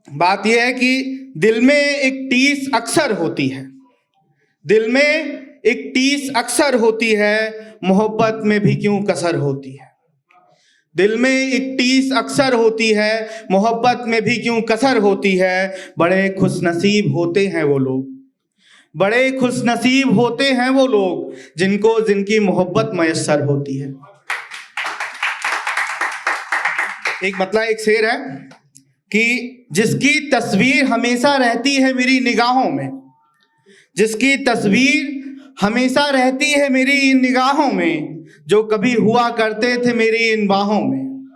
बात यह है कि दिल में एक टीस अक्सर होती है, दिल में एक टीस अक्सर होती है, मोहब्बत में भी क्यों कसर होती है। दिल में एक टीस अक्सर होती है, मोहब्बत में भी क्यों कसर होती है। बड़े खुशनसीब होते हैं वो लोग, बड़े खुशनसीब होते हैं वो लोग जिनको जिनकी मोहब्बत मयस्सर होती है। एक मतलब एक शेर है कि जिसकी तस्वीर हमेशा रहती है मेरी निगाहों में, जिसकी तस्वीर हमेशा रहती है मेरी इन निगाहों में, जो कभी हुआ करते थे मेरी इन बाहों में,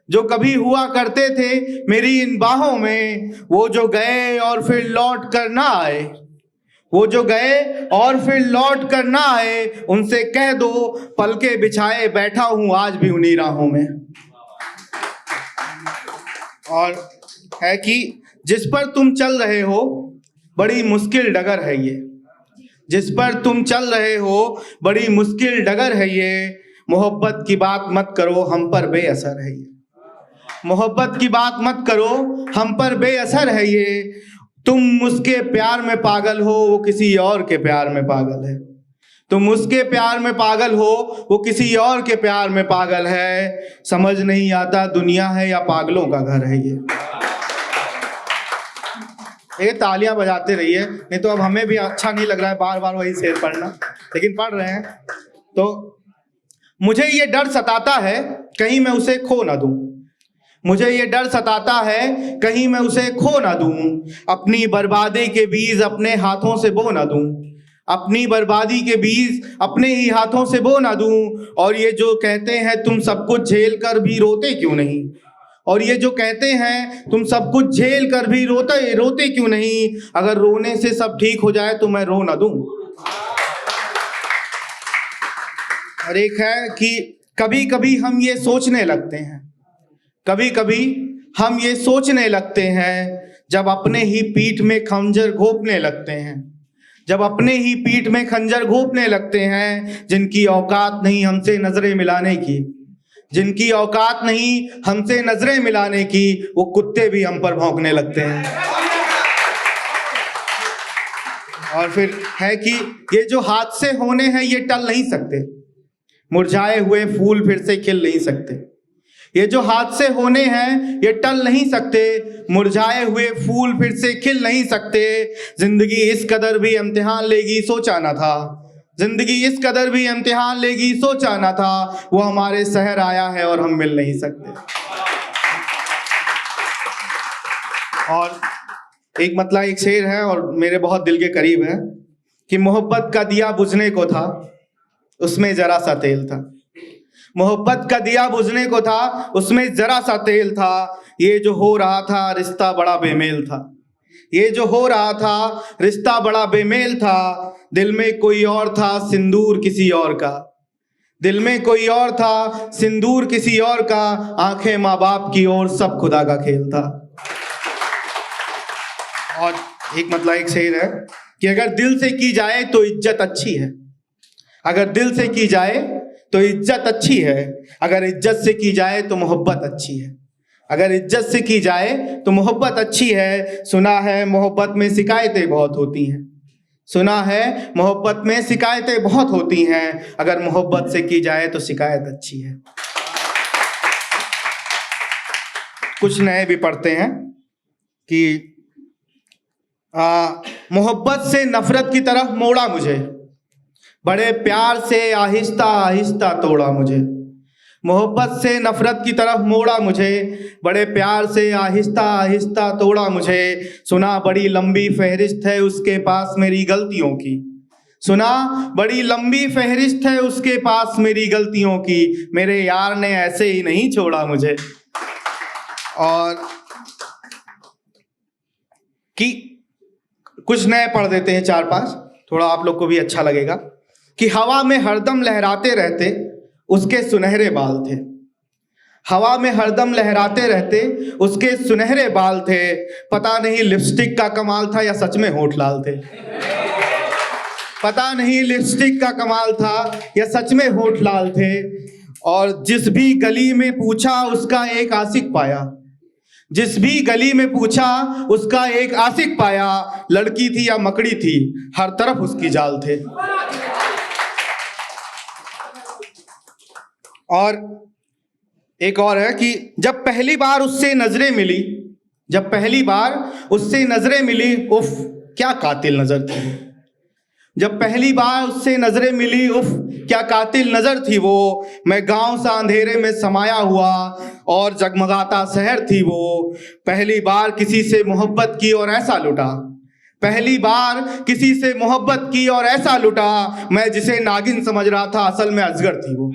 जो कभी हुआ करते थे मेरी इन बाहों में। वो जो गए और फिर लौट कर ना आए, वो जो गए और फिर लौट कर ना आए, उनसे कह दो पलके बिछाए बैठा हूं आज भी उन्हीं राहों में। और है कि जिस पर तुम चल रहे हो बड़ी मुश्किल डगर है ये, जिस पर तुम चल रहे हो बड़ी मुश्किल डगर है ये। मोहब्बत की बात मत करो हम पर बेअसर है ये, मोहब्बत की बात मत करो हम पर बेअसर है ये। तुम उसके प्यार में पागल हो वो किसी और के प्यार में पागल है, तुम उसके प्यार में पागल हो वो किसी और के प्यार में पागल है। समझ नहीं आता दुनिया है या पागलों का घर है ये तालियां बजाते रहिए, नहीं तो अब हमें भी अच्छा नहीं लग रहा है बार बार वही शेर पढ़ना, लेकिन पढ़ रहे हैं। तो मुझे ये डर सताता है कहीं मैं उसे खो ना दूं, मुझे ये डर सताता है कहीं मैं उसे खो ना दूं। अपनी बर्बादी के बीज अपने हाथों से बो ना दूं, अपनी बर्बादी के बीज अपने ही हाथों से बो ना दूं। और ये जो कहते हैं तुम सब कुछ झेल कर भी रोते क्यों नहीं, और ये जो कहते हैं तुम सब कुछ झेल कर भी रोते क्यों नहीं। अगर रोने से सब ठीक हो जाए तो मैं रो ना दूं। और एक है कि कभी कभी हम ये सोचने लगते हैं, कभी कभी हम ये सोचने लगते हैं, जब अपने ही पीठ में खंजर घोंपने लगते हैं, जब अपने ही पीठ में खंजर घोंपने लगते हैं। जिनकी औकात नहीं हमसे नजरें मिलाने की, जिनकी औकात नहीं हमसे नजरें मिलाने की, वो कुत्ते भी हम पर भौंकने लगते हैं। और फिर है कि ये जो हादसे होने हैं ये टल नहीं सकते, मुरझाए हुए फूल फिर से खिल नहीं सकते। ये जो हादसे होने हैं ये टल नहीं सकते, मुरझाए हुए फूल फिर से खिल नहीं सकते। जिंदगी इस कदर भी इम्तिहान लेगी सोचा ना था, जिंदगी इस कदर भी इम्तिहान लेगी सोचा ना था। वो हमारे शहर आया है और हम मिल नहीं सकते। और एक मतलब एक शेर है और मेरे बहुत दिल के करीब है कि मोहब्बत का दिया बुझने को था उसमें जरा सा तेल था, मोहब्बत का दिया बुझने को था उसमें जरा सा तेल था। ये जो हो रहा था रिश्ता बड़ा बेमेल था, ये जो हो रहा था रिश्ता बड़ा बेमेल था। दिल में कोई और था सिंदूर किसी और का, दिल में कोई और था सिंदूर किसी और का। आंखें माँ बाप की ओर सब खुदा का खेल था। और एक मतलब एक शेर है कि अगर दिल से की जाए तो इज्जत अच्छी है, अगर दिल से की जाए तो इज्जत अच्छी है, अगर इज्जत से की जाए तो मोहब्बत अच्छी है, अगर इज्जत से की जाए तो मोहब्बत अच्छी है। सुना है मोहब्बत में शिकायतें बहुत होती हैं, सुना है मोहब्बत में शिकायतें बहुत होती हैं, अगर मोहब्बत से की जाए तो शिकायत अच्छी है। कुछ नए भी पढ़ते हैं कि मोहब्बत से नफरत की तरफ मोड़ा मुझे, बड़े प्यार से आहिस्ता आहिस्ता तोड़ा मुझे। मोहब्बत से नफरत की तरफ मोड़ा मुझे, बड़े प्यार से आहिस्ता आहिस्ता तोड़ा मुझे। सुना बड़ी लंबी फहरिस्त है उसके पास मेरी गलतियों की, सुना बड़ी लंबी फहरिस्त है उसके पास मेरी गलतियों की। मेरे यार ने ऐसे ही नहीं छोड़ा मुझे। और कि कुछ नए पढ़ देते हैं 4-5, थोड़ा आप लोग को भी अच्छा लगेगा। कि हवा में हरदम लहराते रहते उसके सुनहरे बाल थे, हवा में हरदम लहराते रहते उसके सुनहरे बाल थे। पता नहीं लिपस्टिक का कमाल था या सच में होठ लाल थे, पता नहीं लिपस्टिक का कमाल था या सच में होठ लाल थे। और जिस भी गली में पूछा उसका एक आशिक पाया, जिस भी गली में पूछा उसका एक आशिक पाया, लड़की थी या मकड़ी थी, हर तरफ उसकी जाल थे। और एक और है कि जब पहली बार उससे नजरें मिली, उफ क्या कातिल नजर थी। जब पहली बार उससे नजरें मिली, उफ क्या कातिल नजर थी वो। मैं गांव सा अंधेरे में समाया हुआ और जगमगाता शहर थी वो। पहली बार किसी से मोहब्बत की और ऐसा लुटा, पहली बार किसी से मोहब्बत की और ऐसा लुटा। मैं जिसे नागिन समझ रहा था असल में अजगर थी वो।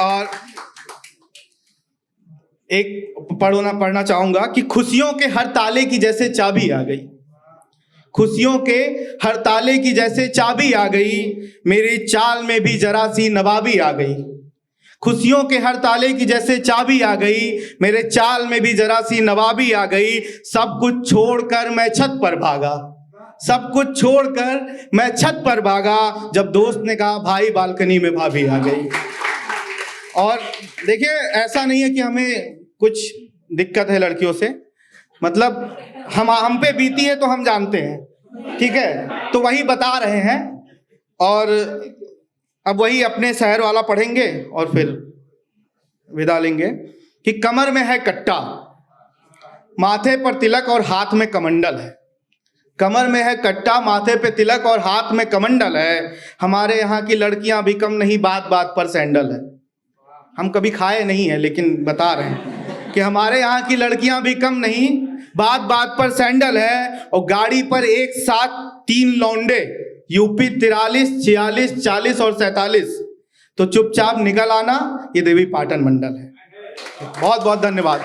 और एक पढ़ना चाहूंगा कि खुशियों के हर ताले की जैसे चाबी आ गई, खुशियों के हर ताले की जैसे चाबी आ गई, मेरी चाल में भी जरा सी नवाबी आ गई। खुशियों के हर ताले की जैसे चाबी आ गई, मेरे चाल में भी जरा सी नवाबी आ गई। सब कुछ छोड़कर मैं छत पर भागा, सब कुछ छोड़कर मैं छत पर भागा, जब दोस्त ने कहा भाई बालकनी में भाभी आ गई। और देखिए, ऐसा नहीं है कि हमें कुछ दिक्कत है लड़कियों से, मतलब हम पे बीती है तो हम जानते हैं, ठीक है, तो वही बता रहे हैं। और अब वही अपने शहर वाला पढ़ेंगे और फिर विदा लेंगे कि कमर में है कट्टा, माथे पर तिलक और हाथ में कमंडल है। कमर में है कट्टा, माथे पे तिलक और हाथ में कमंडल है। हमारे यहाँ की लड़कियां भी कम नहीं, बात बात पर सैंडल है। हम कभी खाए नहीं है लेकिन बता रहे हैं कि हमारे यहाँ की लड़कियां भी कम नहीं, बात बात पर सैंडल है। और गाड़ी पर एक साथ 3 लौंडे, यूपी 43, 46, 40 और 47, तो चुपचाप निकल आना, ये देवी पाटन मंडल है। बहुत बहुत धन्यवाद।